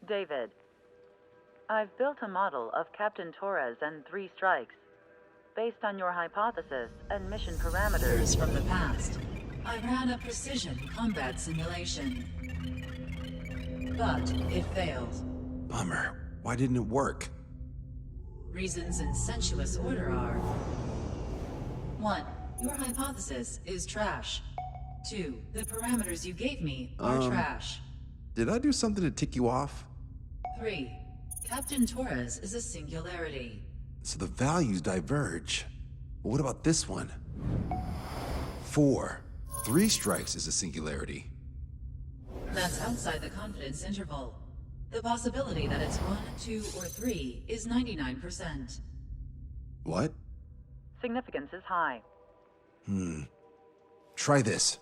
David, I've built a model of Captain Torres and 3 strikes. Based on your hypothesis and mission parameters From the past, I ran a precision combat simulation. But it failed. Bummer. Why didn't it work? Reasons in sensuous order are: 1. Your hypothesis is trash. 2. The parameters you gave me are trash. Did I do something to tick you off? 3. Captain Torres is a singularity. So the values diverge. But what about this one? 4. 3 strikes is a singularity. That's outside the confidence interval. The possibility that it's 1, 2, or 3 is 99%. What? significance is high. Try this.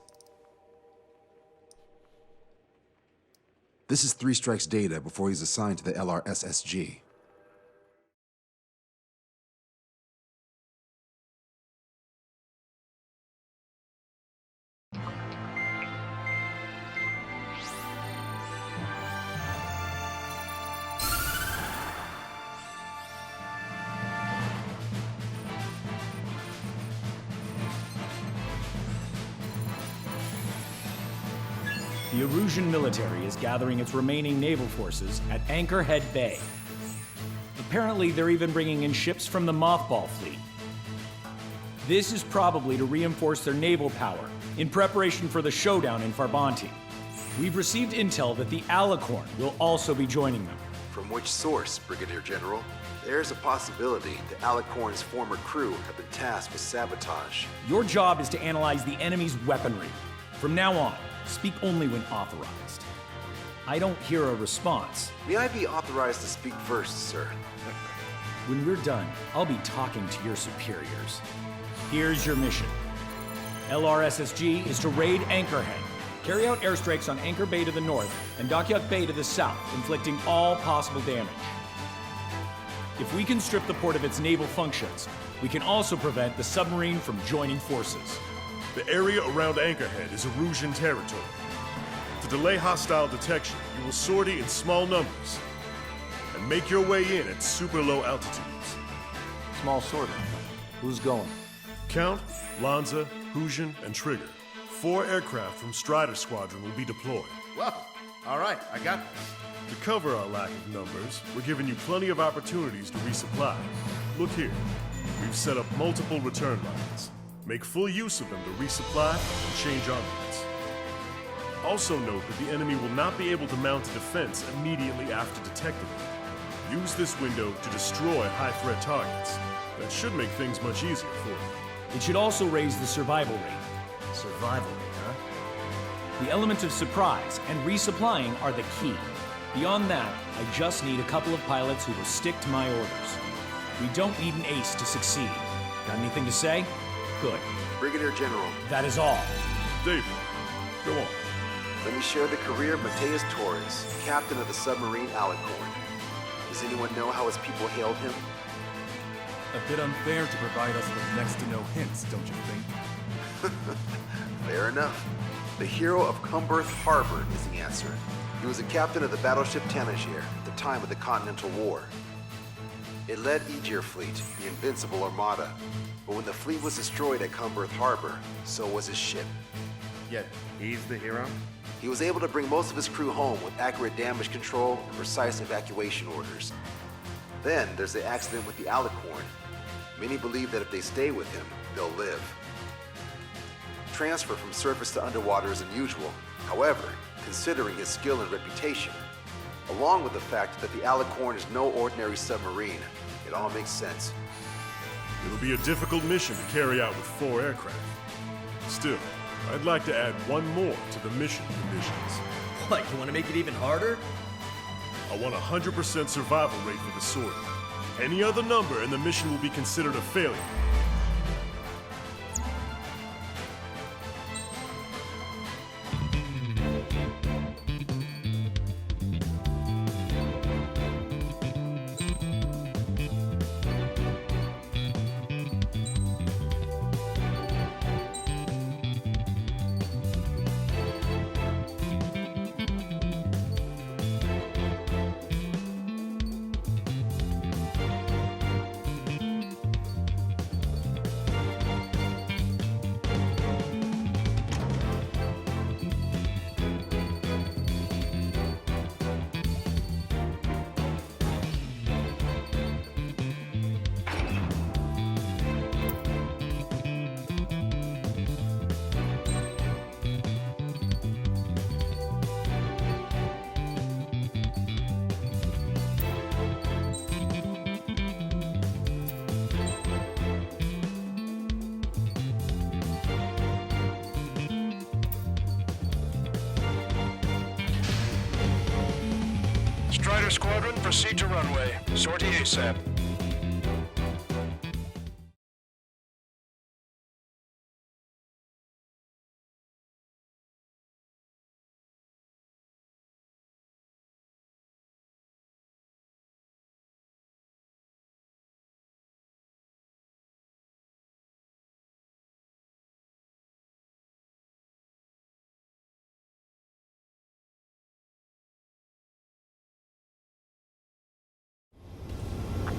This is 3 Strike's data before he's assigned to the LRSSG. The Erusian military is gathering its remaining naval forces at Anchorhead Bay. Apparently, they're even bringing in ships from the Mothball fleet. This is probably to reinforce their naval power in preparation for the showdown in Farbanti. We've received intel that the Alicorn will also be joining them. From which source, Brigadier General? There's a possibility the Alicorn's former crew have been tasked with sabotage. Your job is to analyze the enemy's weaponry. From now on, speak only when authorized. I don't hear a response. May I be authorized to speak first, sir? When we're done, I'll be talking to your superiors. Here's your mission. LRSSG is to raid Anchorhead, carry out airstrikes on Anchor Bay to the north and Dockyard Bay to the south, inflicting all possible damage. If we can strip the port of its naval functions, we can also prevent the submarine from joining forces. The area around Anchorhead is Erusian territory. To delay hostile detection, you will sortie in small numbers and make your way in at super low altitudes. Small sortie. Who's going? Count, Lanza, Hujan, and Trigger. 4 aircraft from Strider Squadron will be deployed. Well, all right, I got this. To cover our lack of numbers, we're giving you plenty of opportunities to resupply. Look here. We've set up multiple return lines. Make full use of them to resupply and change armaments. Also note that the enemy will not be able to mount a defense immediately after detecting them. Use this window to destroy high-threat targets. That should make things much easier for you. It should also raise the survival rate. Survival rate, huh? The element of surprise and resupplying are the key. Beyond that, I just need a couple of pilots who will stick to my orders. We don't need an ace to succeed. Got anything to say? Good. Brigadier General, That is all. David, go on. let me share the career of Mateus Torres, captain of the submarine Alicorn. Does anyone know how his people hailed him? A bit unfair to provide us with next to no hints, don't you think? Fair enough. The hero of Cumberth Harbor is the answer. He was a captain of the battleship Tanager at the time of the Continental War. It led Aegir Fleet, the Invincible Armada. But when the fleet was destroyed at Cumberth Harbor, so was his ship. Yet, he's the hero? He was able to bring most of his crew home with accurate damage control and precise evacuation orders. Then there's the accident with the Alicorn. Many believe that if they stay with him, they'll live. Transfer from surface to underwater is unusual. However, considering his skill and reputation, along with the fact that the Alicorn is no ordinary submarine, it all makes sense. It'll be a difficult mission to carry out with 4 aircraft. Still, I'd like to add one more to the mission conditions. What, you want to make it even harder? I want a 100% survival rate for the sortie. Any other number and the mission will be considered a failure. Strider Squadron, proceed to runway. Sortie ASAP.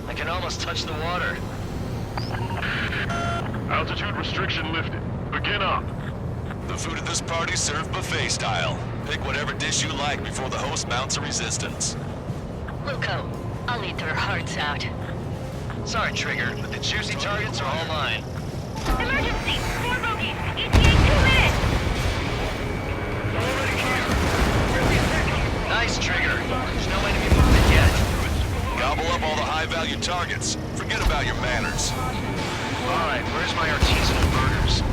I can almost touch the water. Altitude restriction lifted. Begin up. The food at this party's served buffet style. Pick whatever dish you like before the host mounts a resistance. Luco, I'll eat their hearts out. Sorry, Trigger, but the juicy targets are all mine. Emergency! 4 bogeys! ETA 2 minutes! Nice, Trigger. There's no enemy movement yet. Gobble up all the high-value targets. Forget about your manners. Alright, where's my artisanal burgers?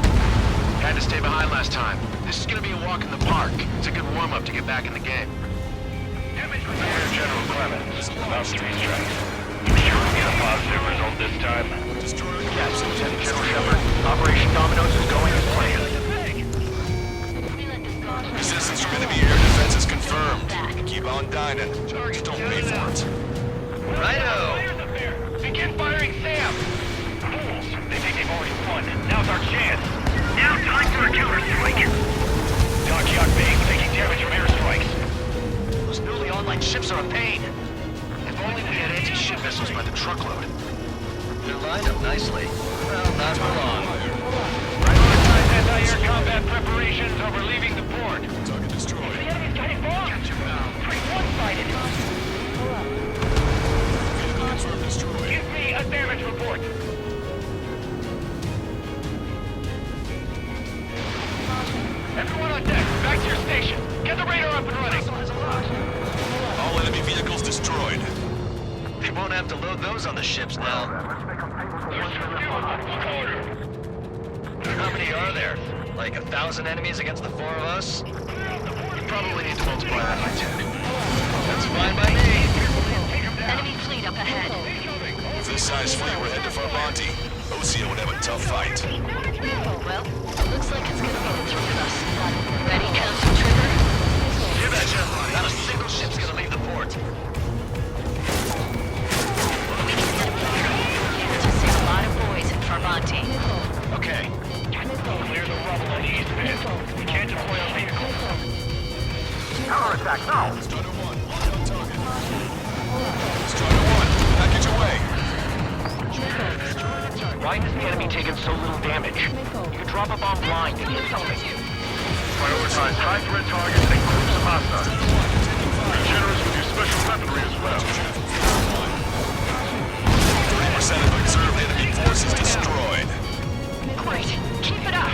Had to stay behind last time. This is gonna be a walk in the park. It's a good warm-up to get back in the game. Here, General Clemens. About 3 strikes. You sure we get a positive result this time? Yes, Lieutenant General Shepard. Operation Dominoes is going as planned. Resistance from enemy air defense is confirmed. Keep on dining. Just don't pay for it. Righto! Begin firing Sam! Fools! They think they've already won. Now's our chance. Now time for a counter-strike. Dockyard Bay taking damage from airstrikes. Those newly online ships are a pain. If only we had anti-ship missiles by the truckload. They're lined up nicely. Well, not for long. Prioritize anti-air combat preparations over leaving the port. Target destroyed. The enemy's got it bombed! Pretty one-sided. Vehicle confirmed destroyed. Give me a damage report. Everyone on deck, back to your station. Get the radar up and running. All enemy vehicles destroyed. They won't have to load those on the ships now. How many are there? Like 1,000 enemies against the 4 of us? You probably need to multiply that by 10. That's fine by me. Enemy fleet up ahead. With this size fleet, we're headed for Monty. Osea would have a tough fight. Well, looks like it's gonna be the 3 of us. Ready, Captain Trigger? You betcha. Not a single ship's gonna leave the port. We can get a plan to save a lot of boys in Farbanti. Okay. Clear the rubble on the east bend. We can't deploy our vehicles. Counterattack, now! Strider 1, lock on target. Strider 1, package away. Why has the enemy taken so little damage? You can drop a bomb blind and hit something. Prioritize high-threat targets and groups of hostiles. Be generous with your special weaponry as well. 30% of observed enemy forces destroyed. Great. Keep it up.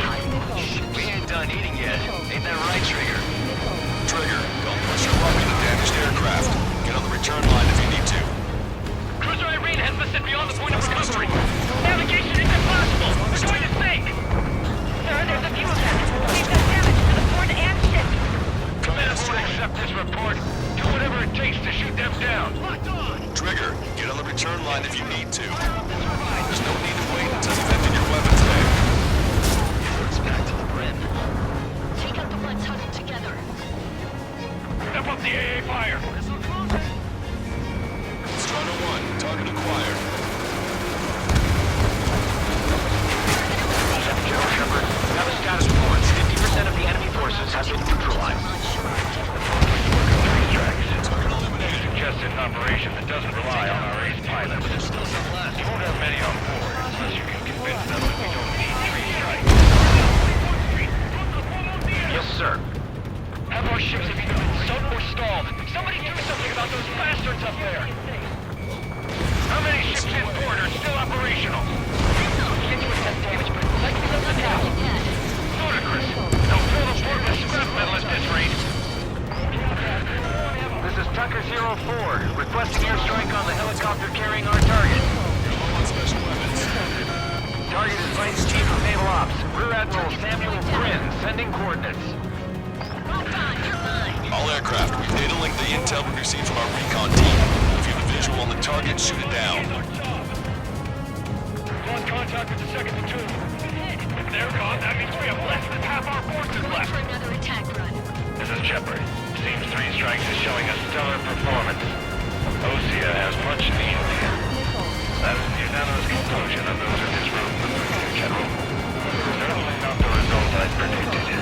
We ain't done eating yet. Ain't that right, Trigger? Trigger, don't push your luck into damaged aircraft. Get on the return line if you need to. Cruiser Irene has listed beyond the point of recovery. Navigation is impossible. We're going to sink. Sir, there's a few of them. We've got damage to the port and ship. Command won't accept this report. Do whatever it takes to shoot them down. Trigger, get on the return line if you need to. There's no need to wait until you've emptied your weapons bag. It's back to the brim. Take out the ones huddled together. Step up the AA fire. Strider 1, target acquired. General Shepard, we have a status report. 50% of the enemy forces have been neutralized. Three strikes. Target eliminated. Suggested an operation that doesn't rely on our ace pilots. There's still some left. You won't have many on board unless you can convince them that we don't need 3 strikes. Yes, sir. Have our ships have either been sunk or stalled. Somebody do something about those bastards up there. How many ships in port are still operational? Can't do assess damage, but let's be looking now. Ludicrous. They'll fill the port with scrap metal at this rate. This is Tucker 04, requesting airstrike on the helicopter carrying our target. On special weapons. Target is Vice Chief of Naval Ops, Rear Admiral Samuel Grin, sending coordinates. All aircraft, we data link the intel we received from our recon team. If you have a visual on the target, shoot it down. Lost contact with the second platoon. If they're gone, that means we have less than half our forces Going left. for another attack run. This is Shepard. Seems 3 Strikes is showing a stellar performance. Osea has much needed here. That is the unanimous conclusion of those in this room, Brigadier General. Certainly not the result I predicted.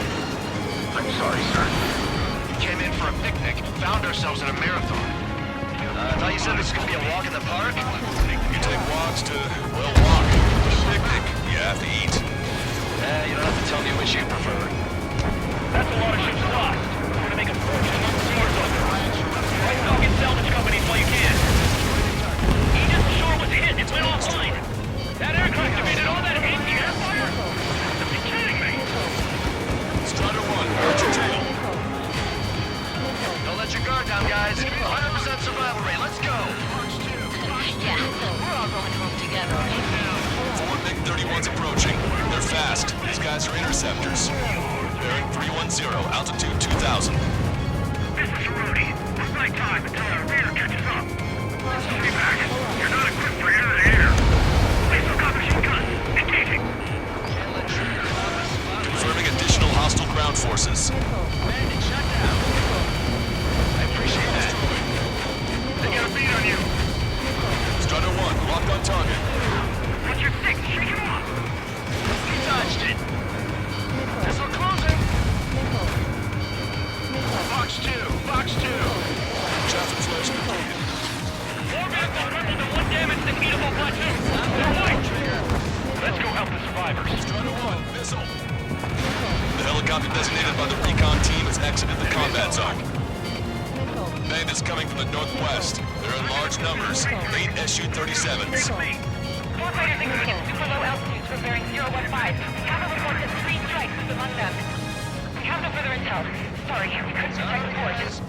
I'm sorry, sir. Came in for a picnic, found ourselves in a marathon. I thought you said this was going to be a walk in the park? You take walks to, well, walk. But a picnic, you have to eat. You don't have to tell me which you prefer. That's a lot of ships lost. We're gonna make a fortune on the seas over. Right, go get salvage companies while you can. Aegis Ashore was hit. It went offline. That aircraft emitted all that anti-air fire. You have to be kidding me. Strider 1, watch your tail. Don't let your guard down, guys. 100% survival rate. Let's go. Yeah, we're all going home together. 4 MiG-31's approaching. They're fast. These guys are interceptors. Bearing 310, altitude 2000. This is Rudy. It's night time until our rear catches up. Stay back. You're not equipped for air-to-air. Please look out machine guns. Engaging. Confirming additional hostile ground forces. Landing shut down. I appreciate that. They got a beat on you. Strider 1, locked on target. What's your stick? Shake him off. You touched it. Missile closing. Box 2. Box 2. Traffic flash completed. 4 vehicles crippled and 1 damaged to beatable platoon. They're white. Let's go help the survivors. Strider 1, missile. The helicopter designated by the recon team has exited the combat zone. Bandits coming from the northwest. They're in large numbers. 8 Su-37s. Four fighters incoming at super low altitudes from bearing 015. Captain reports that 3 strikes is among them. We have no further intel. Sorry, we couldn't detect the course.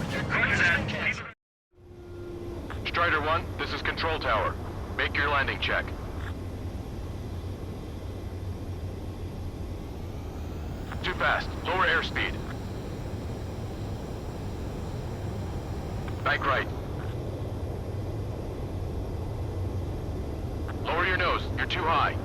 Strider 1, this is Control Tower. Make your landing check. Too fast. Lower airspeed. Bank right. Lower your nose. You're too high.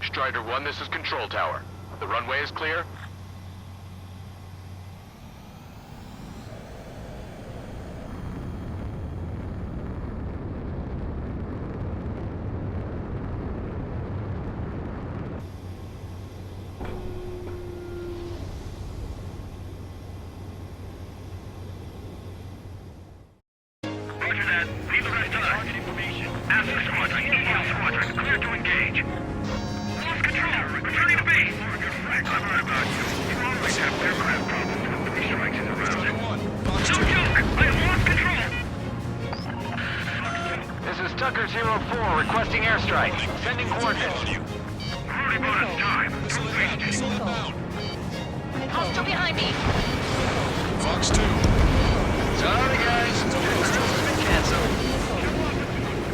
Strider 1, this is Control Tower. The runway is clear? Roger that. Leave the rest to us. Target information. Alpha Squadron, EL Squadron, clear to engage. Lost control. Returning to base. Good Frank, I'm right about you. You always have aircraft problems when 3 strikes is around. No joke! I have lost control! This is Tucker 04 requesting airstrike. Sending coordinates. Rudy bought us time. Missile inbound. Missile inbound. Hostile behind me. Fox 2. Sorry, guys. Cruise has been canceled.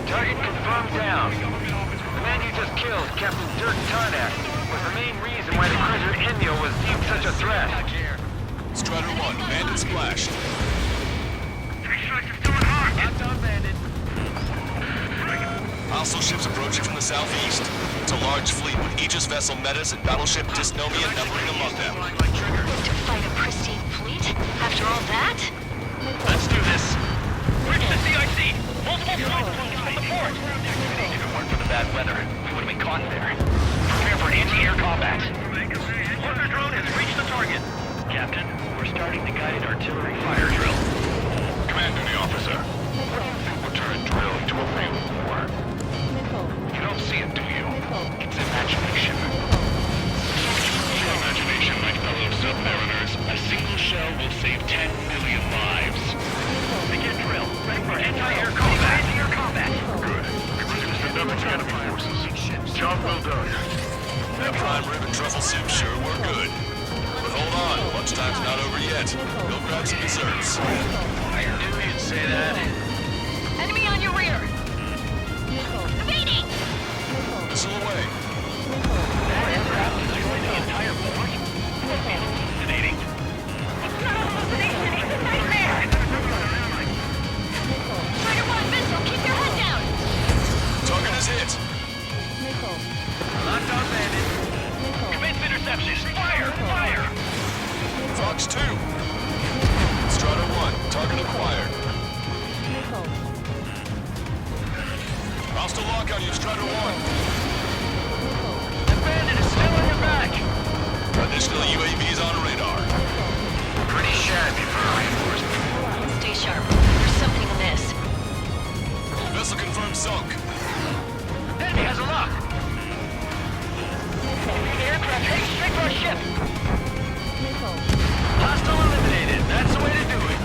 Target confirmed down. The man you just killed, Captain Dirk Tarnak, was the main reason why the cruiser Inyo was deemed such a threat. Strider 1, bandit splashed. 3 strikes is doing hard. Locked on bandit. Hostile ships approaching from the southeast. It's a large fleet with Aegis vessel Metas and battleship Dysnomia numbering among them. To fight a pristine fleet? After all that? Let's do this. Bridge to CIC. Multiple flight points from the port. If it weren't for the bad weather, we would have been caught there. Prepare for anti-air combat. Order drone has reached the target. Captain, we're starting the guided artillery fire drill. Commanding officer. We'll turn drill into a real war. You don't see it, do you? It's imagination. Your imagination, my fellow submariners. A single shell will save 10 million lives. Begin drill. Ready for anti-air combat. Anti-air combat. Good. We're going to send up to the enemy forces. Job well done. That prime rib and truffle soup sure were good. But hold on, lunchtime's not over yet. Go grab some desserts. I knew you'd say that. Enemy on your rear! Evading! Missile away. That aircraft destroyed the entire force. Hallucinating. It's not a hallucination, it's a nightmare! Strider 1, missile, keep your head down! Target is hit. Locked on bandit. Commence interception. Fire! Fire! Fox 2. Strider 1, target acquired. Hostile lock on you, Strider 1. The bandit is still on your back. Additional UAVs on radar. Pretty shabby for a reinforcement. Stay sharp. There's something amiss. Vessel confirmed sunk. Enemy has a lock. The aircraft heading straight for our ship. Hostile eliminated. That's the way to do it.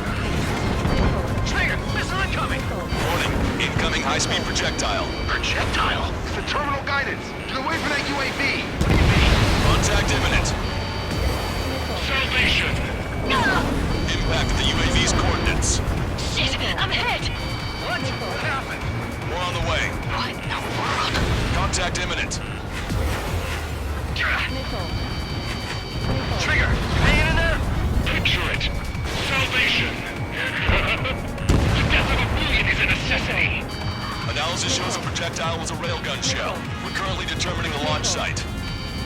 Trigger, missile incoming. Warning, incoming high-speed projectile. Projectile? It's the terminal guidance. Get away from that UAV. Contact imminent. Salvation. No! Impact at the UAV's coordinates. Shit, I'm hit! What happened? More on the way. What in the world? Contact imminent. Trigger, hanging in there? Picture it. Salvation. The death of a million is a necessity. Analysis shows the projectile was a railgun shell. We're currently determining the launch site.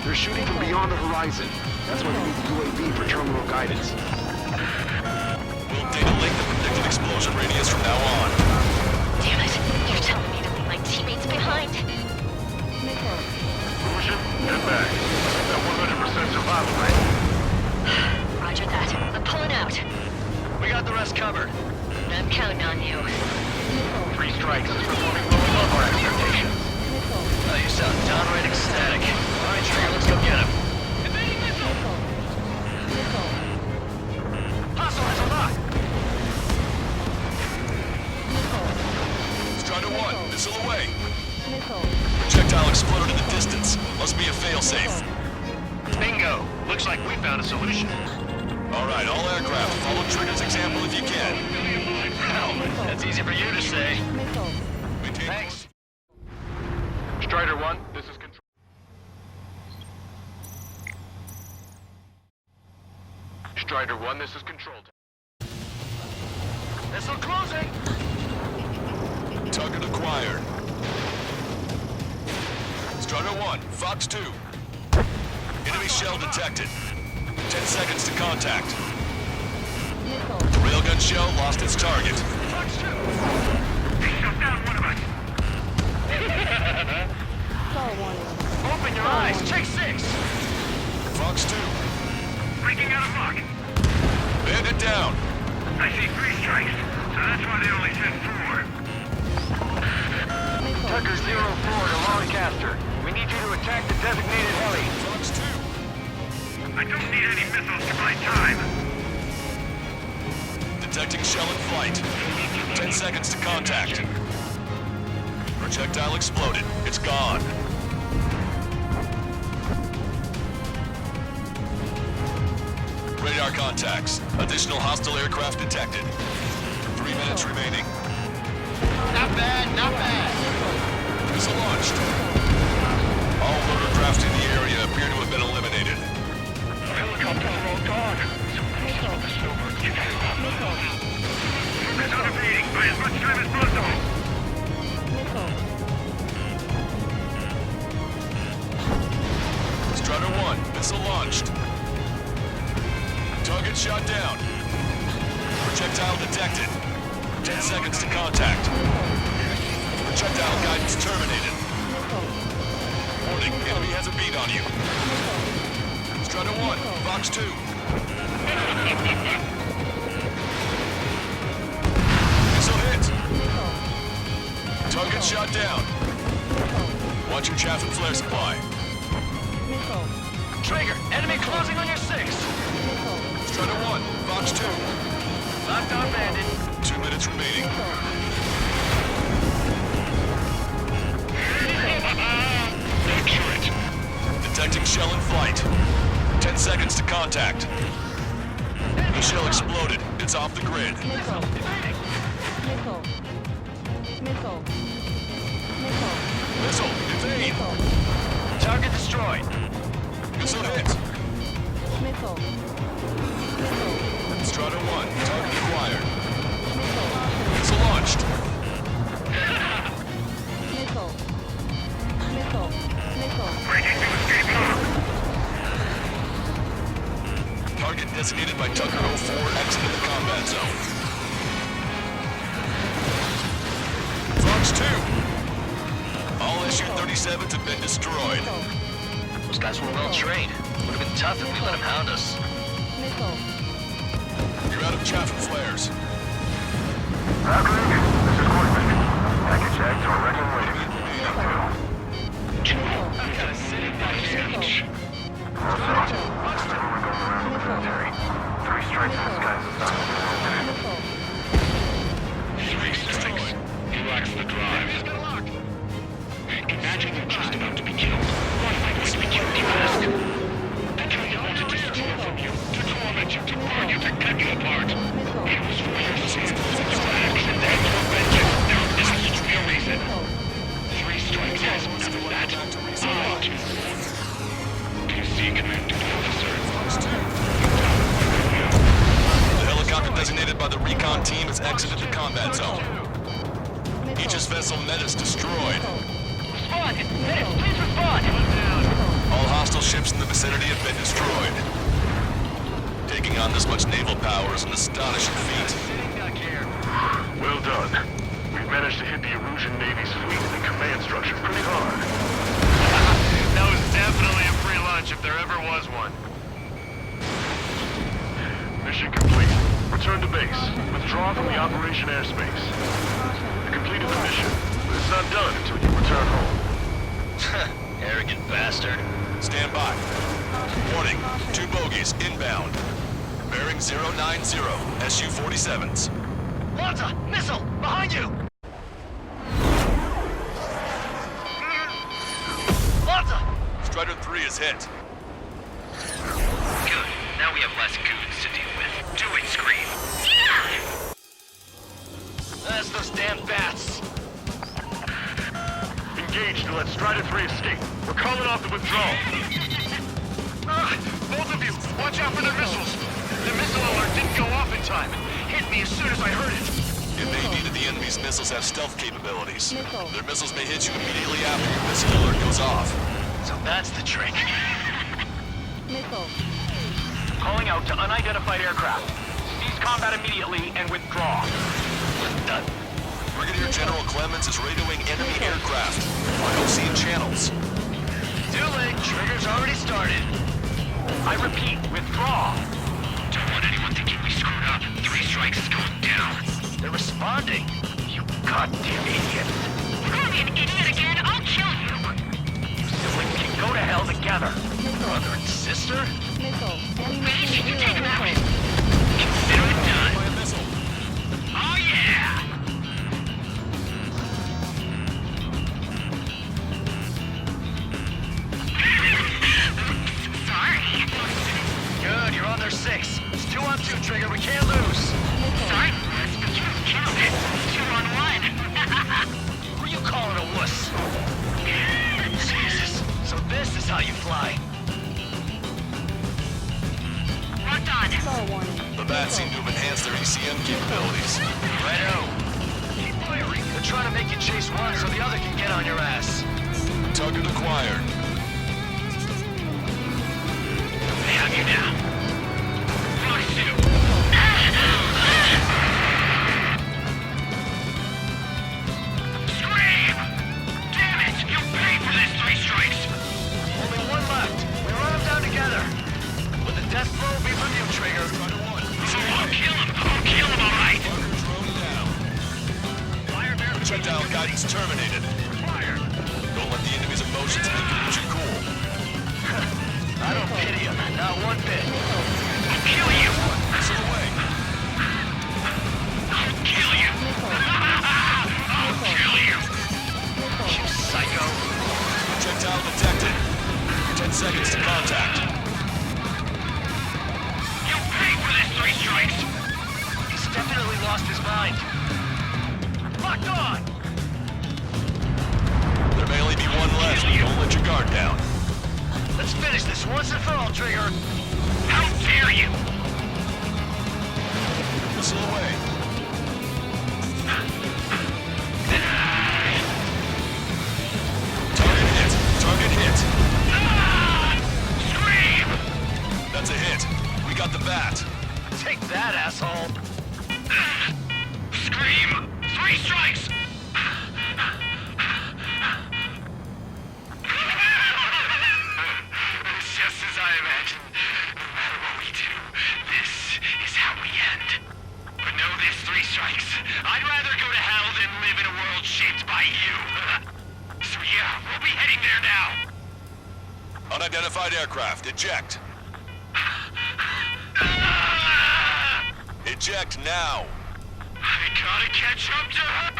They're shooting from beyond the horizon. That's why they need the UAV for terminal guidance. We'll data link the predicted explosion radius from now on. Damn it, you're telling me to leave my teammates behind? Motion, get back. That 100% survival rate. Roger that. I'm pulling out. We got the rest covered. I'm counting on you. 3 strikes is performing well above our expectations. Oh, you sound downright ecstatic. All right, Trigger, let's go get him. Evading missile! Hostile has a lock! Strider 1, missile away. Projectile exploded in the distance. Must be a failsafe. Bingo! Looks like we found a solution. All right, all aircraft, follow Trigger's example if you can. Hell, that's easy for you to say. Maintain. Thanks. Strider 1, this is control. Strider 1, this is control. Missile closing! Target acquired. Strider 1, Fox 2. Enemy shell detected. 10 seconds to contact. The railgun shell lost its target. Fox 2! He shot down one of us. Open your eyes, check 6! Fox 2. Breaking out of lock. Bandit down. I see 3 strikes, so that's why they only sent 4. Tucker 04 to Lancaster. We need you to attack the designated heli. Fox 2. I don't need any missiles to buy time. Detecting shell in flight. 10 seconds to contact. Projectile exploded. It's gone. Radar contacts. Additional hostile aircraft detected. 3 minutes remaining. Not bad, not bad. Missile launched. All rotorcraft in the area appear to have been eliminated. Helicopters are all gone. Focus on evading. Buy as much time as possible. Strider 1, missile launched. Target shot down. Projectile detected. 10 seconds to contact. Projectile guidance terminated. Warning, enemy has a beat on you. Strider 1, Fox 2. Missile hit. Target shot down. Watch your chaff and flare supply. Trigger, enemy closing on your 6. Strider 1, Fox 2. Locked on bandit. 2 minutes remaining. They're 10 seconds to contact. The shell exploded. It's off the grid. Missile. Missile. Missile. Missile. Missile, evade! Missile. Target destroyed. Missile hit. Missile. Missile. Strata 1, target acquired. Missile. Missile launched. Missile. Missile. Missile. Breaking through escape lock. Target designated by Tucker 04 exited the combat zone. Fox 2. All SU-37s have been destroyed. Those guys were well trained. Would have been tough if we let them hound us. Missile. You're out of chaff and flares. Raptor, this is Courtman. Package tags are ready and waiting. Got a city package. All set. Everyone going around with military. 3 strikes in the skies is not Missile. 3 strikes. He lacks the drive. Imagine you're just about to be killed. One might wish we killed you first. The Killer wanted to steal from you, to torment you, to burn you, to cut you apart. It was for your sins, your action, and your vengeance. Now this is the real reason. 3 strikes has none of that. Out. Do you see, Commanding Officer? The helicopter designated by the recon team has exited the combat zone. Aegis vessel Metis destroyed. Respond! Metis, please respond! All hostile ships in the vicinity have been destroyed. Taking on this much naval power is an astonishing feat. Well done. We've managed to hit the Erusian Navy's fleet and command structure pretty hard. That was definitely a free lunch if there ever was one. Mission complete. Return to base. Withdraw from the operation airspace. You completed the mission, but it's not done until you return home. Arrogant bastard. Stand by. Warning, 2 bogies inbound. Bearing 090, SU-47s. Lanza! Missile! Behind you! Lanza! Strider 3 is hit. Good. Now we have less goons to deal with. Do it, Scream! That's those damn bats! Engage to let Strider 3 escape. We're calling off the withdrawal. Both of you, watch out for their missiles! The missile alert didn't go off in time. It hit me as soon as I heard it. It may be that the enemy's missiles have stealth capabilities. Missile. Their missiles may hit you immediately after your missile alert goes off. So that's the trick. Missile. Calling out to unidentified aircraft. Cease combat immediately and withdraw. We're done. Brigadier General Clemens is radioing enemy aircraft. Final scene channels. Too late. Trigger's already started. I repeat, withdraw. Don't want anyone thinking we screwed up. 3 strikes is going down. They're responding. You goddamn idiot. Call me an idiot again, I'll kill you! You siblings can go to hell together. Brother and sister? Missile. Reach, you take him out. Consider it done. By a missile. Oh yeah! Sorry. Good, you're on their 6. It's 2 on 2, Trigger. We can't lose. Sorry, Bruce, but you killed it. 2 on 1. Who are you calling a wuss? Jesus. So this is how you fly. Locked on. Star warning. The bats seem to have enhanced their ECM capabilities. Righto. Keep firing. They're trying to make you chase one so the other can get on your ass. Target acquired. They have you now. Fox 2. Scream! Damn it! You'll pay for this 3 strikes! Only 1 left. We run them down together. With the death blow be from you, Trigger. I'll kill him! I'll kill him, alright! Drone down. Projectile guidance terminated. Fire! Don't let the enemy's emotions make you lose your cool. I don't pity him. Not one bit. I'll kill you! Missile away. I'll kill you! I'll kill you! You psycho. Projectile detected. 10 seconds to contact. lost his mind. Locked on! There may only be one left. Don't let your guard down. Let's finish this once and for all, Trigger. How dare you! Whistle away. Target hit. Target hit. Ah! Scream! That's a hit. We got the bat. Take that, asshole! Scream! 3 strikes! Just as I imagined. No matter what we do, this is how we end. But know this, 3 strikes. I'd rather go to hell than live in a world shaped by you. So yeah, we'll be heading there now. Unidentified aircraft. Eject. Eject now. I gotta catch up to her!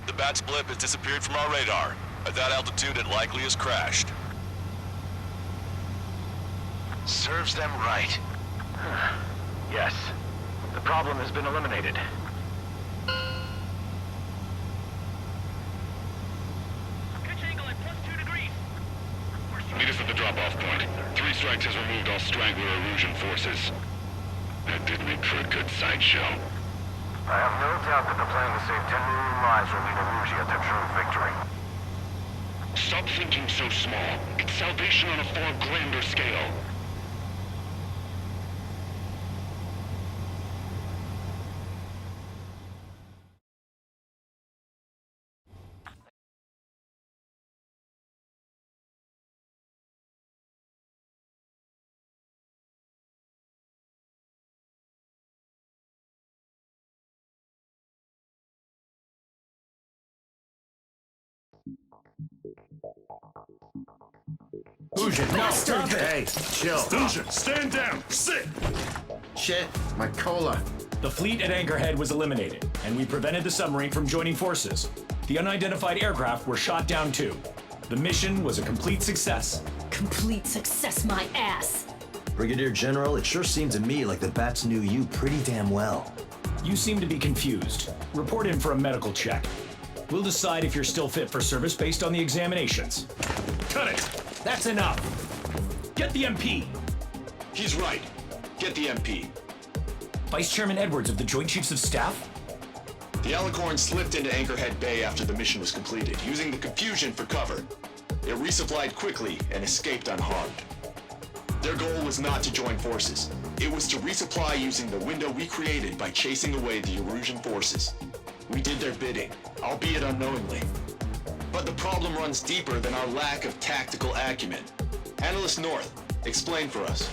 The bat's blip has disappeared from our radar. At that altitude, it likely has crashed. Serves them right. Yes. The problem has been eliminated. Pitch angle at +2 degrees. Meet us at the drop-off point. 3 strikes has removed all Strangler illusion forces. That did make for a good sideshow. I have no doubt that the plan to save 10 million lives will lead Illusia to true victory. Stop thinking so small. It's salvation on a far grander scale. Fusion, no! Stop it! Hey, chill. Fusion, stand down! Sit! Shit, my cola. The fleet at Anchorhead was eliminated, and we prevented the submarine from joining forces. The unidentified aircraft were shot down too. The mission was a complete success. Complete success, my ass! Brigadier General, it sure seemed to me like the bats knew you pretty damn well. You seem to be confused. Report in for a medical check. We'll decide if you're still fit for service based on the examinations. Cut it! That's enough! Get the MP! He's right. Get the MP. Vice Chairman Edwards of the Joint Chiefs of Staff? The Alicorn slipped into Anchorhead Bay after the mission was completed, using the confusion for cover. It resupplied quickly and escaped unharmed. Their goal was not to join forces. It was to resupply using the window we created by chasing away the Erusian forces. We did their bidding, albeit unknowingly. But the problem runs deeper than our lack of tactical acumen. Analyst North, explain for us.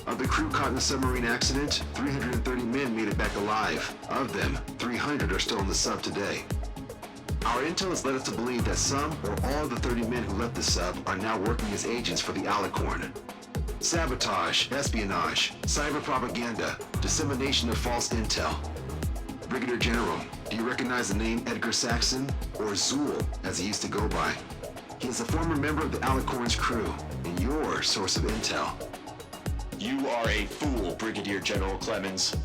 Of the crew caught in the submarine accident, 330 men made it back alive. Of them, 300 are still in the sub today. Our intel has led us to believe that some or all of the 30 men who left the sub are now working as agents for the Alicorn. Sabotage, espionage, cyber propaganda, dissemination of false intel. Brigadier General, do you recognize the name Edgar Saxon, or Zool, as he used to go by? He is a former member of the Alicorn's crew, and your source of intel. You are a fool, Brigadier General Clemens.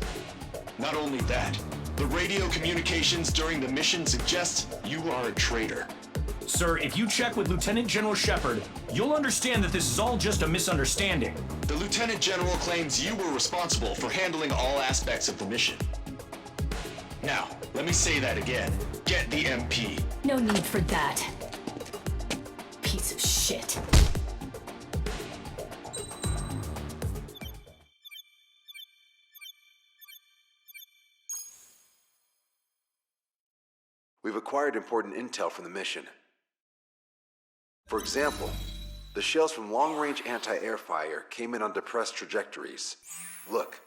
Not only that, the radio communications during the mission suggest you are a traitor. Sir, if you check with Lieutenant General Shepard, you'll understand that this is all just a misunderstanding. The Lieutenant General claims you were responsible for handling all aspects of the mission. Now, let me say that again. Get the MP. No need for that. Piece of shit. We've acquired important intel from the mission. For example, the shells from long-range anti-air fire came in on depressed trajectories. Look,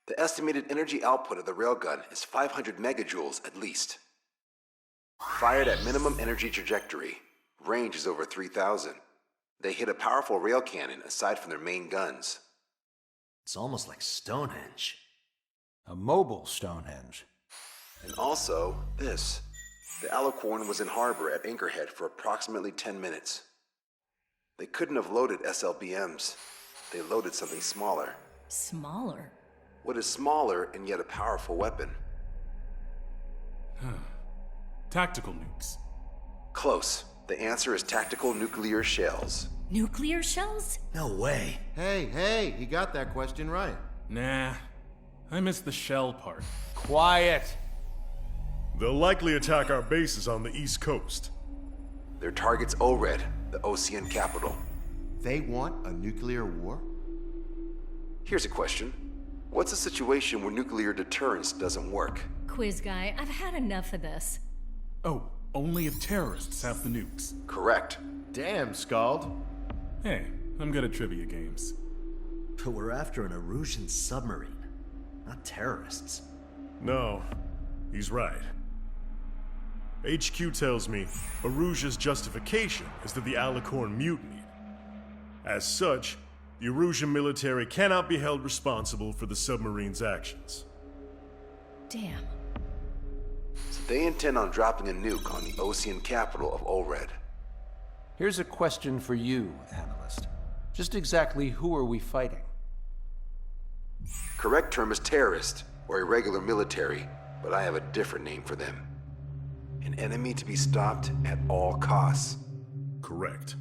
the estimated energy output of the railgun is 500 megajoules at least. Fired at minimum energy trajectory, range is over 3,000. They hit a powerful rail cannon aside from their main guns. It's almost like Stonehenge. A mobile Stonehenge. And also, this. The Alicorn was in harbor at Anchorhead for approximately 10 minutes. They couldn't have loaded SLBMs. They loaded something smaller. Smaller? What is smaller and yet a powerful weapon? Tactical nukes. Close. The answer is tactical nuclear shells. Nuclear shells? No way. Hey, he got that question right. Nah, I missed the shell part. Quiet. They'll likely attack our bases on the East Coast. Their target's Anchorhead, the Ocean capital. They want a nuclear war? Here's a question. What's a situation where nuclear deterrence doesn't work? Quiz guy, I've had enough of this. Oh, only if terrorists have the nukes. Correct. Damn, Scald. Hey, I'm good at trivia games. But we're after an Erusian submarine, not terrorists. No, he's right. HQ tells me Erusia's justification is that the Alicorn mutinied. As such, the Erusian military cannot be held responsible for the submarine's actions. Damn. So they intend on dropping a nuke on the Ocean capital of Anchorhead. Here's a question for you, analyst. Just exactly who are we fighting? Correct term is terrorist, or irregular military, but I have a different name for them. An enemy to be stopped at all costs. Correct.